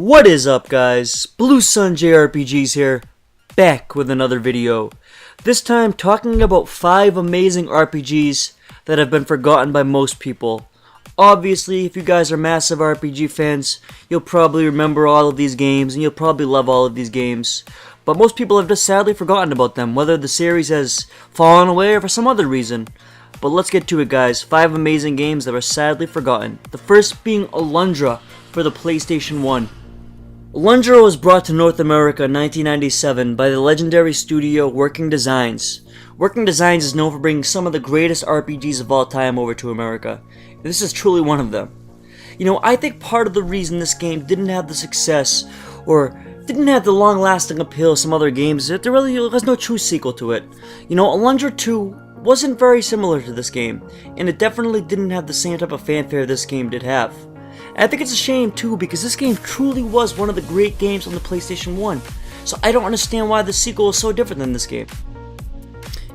What is up, guys? Blue Sun JRPGs here, back with another video. This time talking about 5 amazing RPGs that have been forgotten by most people. Obviously, if you guys are massive RPG fans, you'll probably remember all of these games and you'll probably love all of these games. But most people have just sadly forgotten about them, whether the series has fallen away or for some other reason. But let's get to it, guys. 5 amazing games that were sadly forgotten. The first being Alundra for the PlayStation 1. Alundra was brought to North America in 1997 by the legendary studio Working Designs. Working Designs is known for bringing some of the greatest RPGs of all time over to America, and this is truly one of them. You know, I think part of the reason this game didn't have the success, or didn't have the long-lasting appeal of some other games, is that there really was no true sequel to it. You know, Alundra 2 wasn't very similar to this game, and it definitely didn't have the same type of fanfare this game did have. And I think it's a shame too, because this game truly was one of the great games on the PlayStation 1, so I don't understand why the sequel is so different than this game.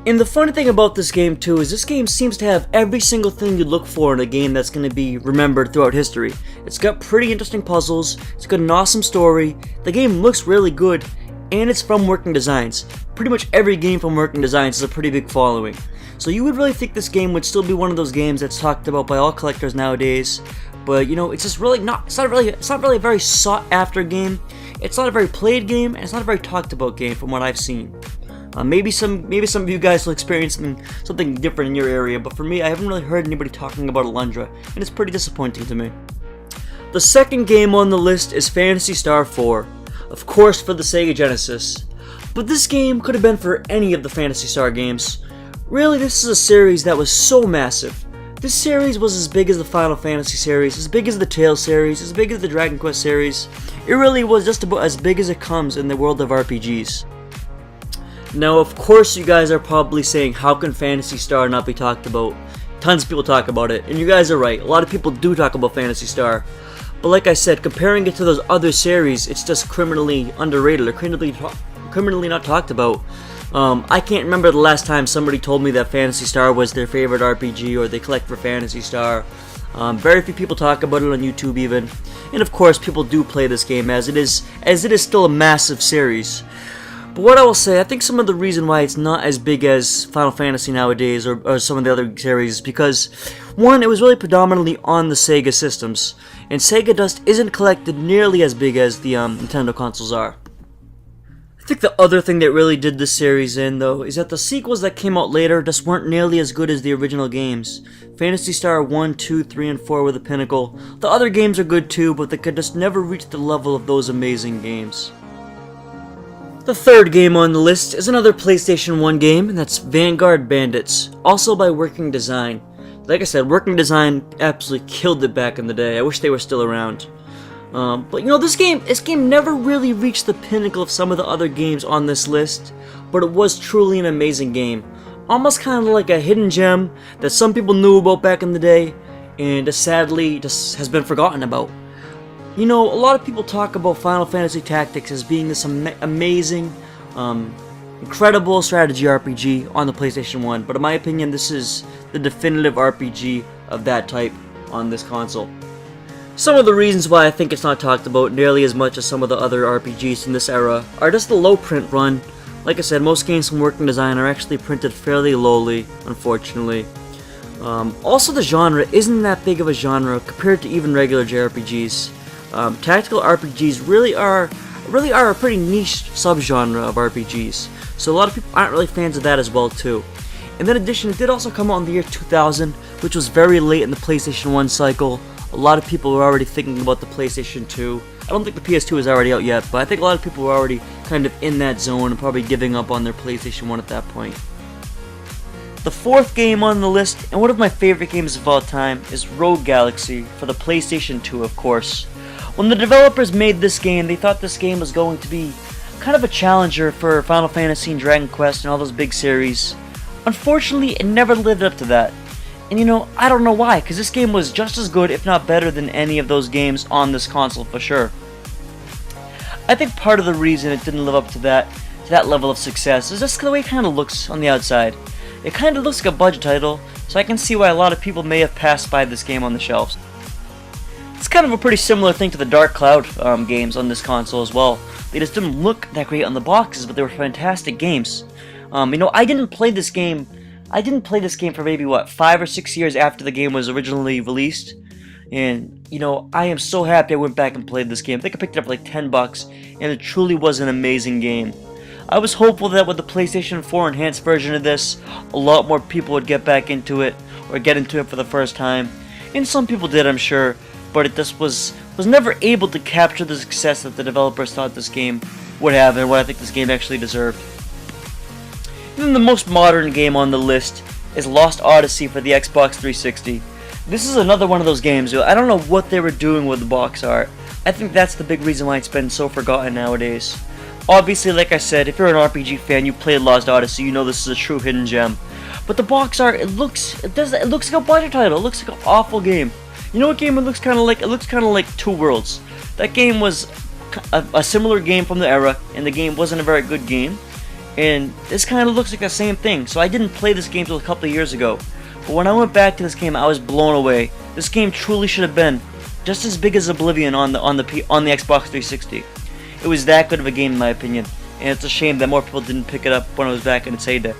And the funny thing about this game too is this game seems to have every single thing you look for in a game that's going to be remembered throughout history. It's got pretty interesting puzzles, it's got an awesome story, the game looks really good, and it's from Working Designs. Pretty much every game from Working Designs has a pretty big following. So you would really think this game would still be one of those games that's talked about by all collectors nowadays. But you know, it's just really not. It's not really a very sought after game. It's not a very played game, and it's not a very talked about game from what I've seen. Maybe some of you guys will experience something different in your area, but for me, I haven't really heard anybody talking about Alundra, and it's pretty disappointing to me. The second game on the list is Phantasy Star 4, of course for the Sega Genesis. But this game could have been for any of the Phantasy Star games. Really, this is a series that was so massive. This series was as big as the Final Fantasy series, as big as the Tales series, as big as the Dragon Quest series. It really was just about as big as it comes in the world of RPGs. Now, of course, you guys are probably saying, how can Phantasy Star not be talked about? Tons of people talk about it, and you guys are right. A lot of people do talk about Phantasy Star. But like I said, comparing it to those other series, it's just criminally underrated or criminally not talked about. I can't remember the last time somebody told me that Phantasy Star was their favorite RPG or they collect for Phantasy Star. Very few people talk about it on YouTube even. And of course people do play this game as it is still a massive series. But what I will say, I think some of the reason why it's not as big as Final Fantasy nowadays or some of the other series is because, one, it was really predominantly on the Sega systems. And Sega Dust isn't collected nearly as big as the Nintendo consoles are. I think the other thing that really did this series in, though, is that the sequels that came out later just weren't nearly as good as the original games. Phantasy Star 1, 2, 3, and 4 were the pinnacle. The other games are good too, but they could just never reach the level of those amazing games. The third game on the list is another PlayStation 1 game, and that's Vanguard Bandits, also by Working Design. Like I said, Working Design absolutely killed it back in the day. I wish they were still around. But you know, this game never really reached the pinnacle of some of the other games on this list, but it was truly an amazing game. Almost kind of like a hidden gem that some people knew about back in the day, and sadly just has been forgotten about. You know, a lot of people talk about Final Fantasy Tactics as being this amazing, incredible strategy RPG on the PlayStation 1, but in my opinion, this is the definitive RPG of that type on this console. Some of the reasons why I think it's not talked about nearly as much as some of the other RPGs in this era are just the low print run. Like I said, most games from Working Design are actually printed fairly lowly, unfortunately. Also, the genre isn't that big of a genre compared to even regular JRPGs. Tactical RPGs really are a pretty niche subgenre of RPGs, so a lot of people aren't really fans of that as well too. And in addition, it did also come out in the year 2000, which was very late in the PlayStation 1 cycle. A lot of people were already thinking about the PlayStation 2. I don't think the PS2 is already out yet, but I think a lot of people were already kind of in that zone and probably giving up on their PlayStation 1 at that point. The fourth game on the list, and one of my favorite games of all time, is Rogue Galaxy for the PlayStation 2, of course. When the developers made this game, they thought this game was going to be kind of a challenger for Final Fantasy and Dragon Quest and all those big series. Unfortunately, it never lived up to that. And you know, I don't know why, because this game was just as good, if not better, than any of those games on this console for sure. I think part of the reason it didn't live up to that level of success is just the way it kind of looks on the outside. It kind of looks like a budget title, so I can see why a lot of people may have passed by this game on the shelves. It's kind of a pretty similar thing to the Dark Cloud games on this console as well. They just didn't look that great on the boxes, but they were fantastic games. I didn't play this game. I didn't play this game for maybe, what, 5 or 6 years after the game was originally released. And, I am so happy I went back and played this game. I think I picked it up for like $10, and it truly was an amazing game. I was hopeful that with the PlayStation 4 enhanced version of this, a lot more people would get back into it, or get into it for the first time. And some people did, I'm sure, but it just was never able to capture the success that the developers thought this game would have, and what I think this game actually deserved. And then the most modern game on the list is Lost Odyssey for the Xbox 360. This is another one of those games, I don't know what they were doing with the box art. I think that's the big reason why it's been so forgotten nowadays. Obviously, like I said, if you're an RPG fan, you played Lost Odyssey, you know this is a true hidden gem. But the box art, it looks like a budget title. It looks like an awful game. You know what game it looks kind of like? It looks kind of like Two Worlds. That game was a similar game from the era, and the game wasn't a very good game. And this kind of looks like the same thing. So I didn't play this game until a couple of years ago. But when I went back to this game, I was blown away. This game truly should have been just as big as Oblivion on the Xbox 360. It was that good of a game in my opinion, and it's a shame that more people didn't pick it up when it was back in its heyday.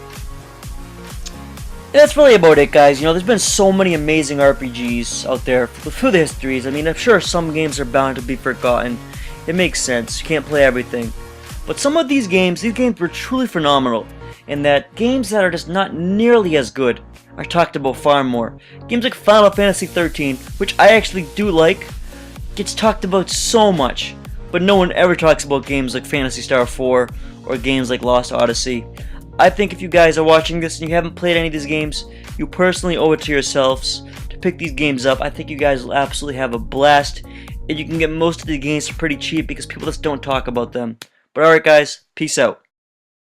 And that's really about it, guys. There's been so many amazing RPGs out there through the histories. I mean, I'm sure some games are bound to be forgotten. It makes sense. You can't play everything. But some of these games were truly phenomenal, and that games that are just not nearly as good are talked about far more. Games like Final Fantasy 13, which I actually do like, gets talked about so much, but no one ever talks about games like Phantasy Star 4 or games like Lost Odyssey. I think if you guys are watching this and you haven't played any of these games, you personally owe it to yourselves to pick these games up. I think you guys will absolutely have a blast, and you can get most of the games for pretty cheap because people just don't talk about them. But alright guys, peace out.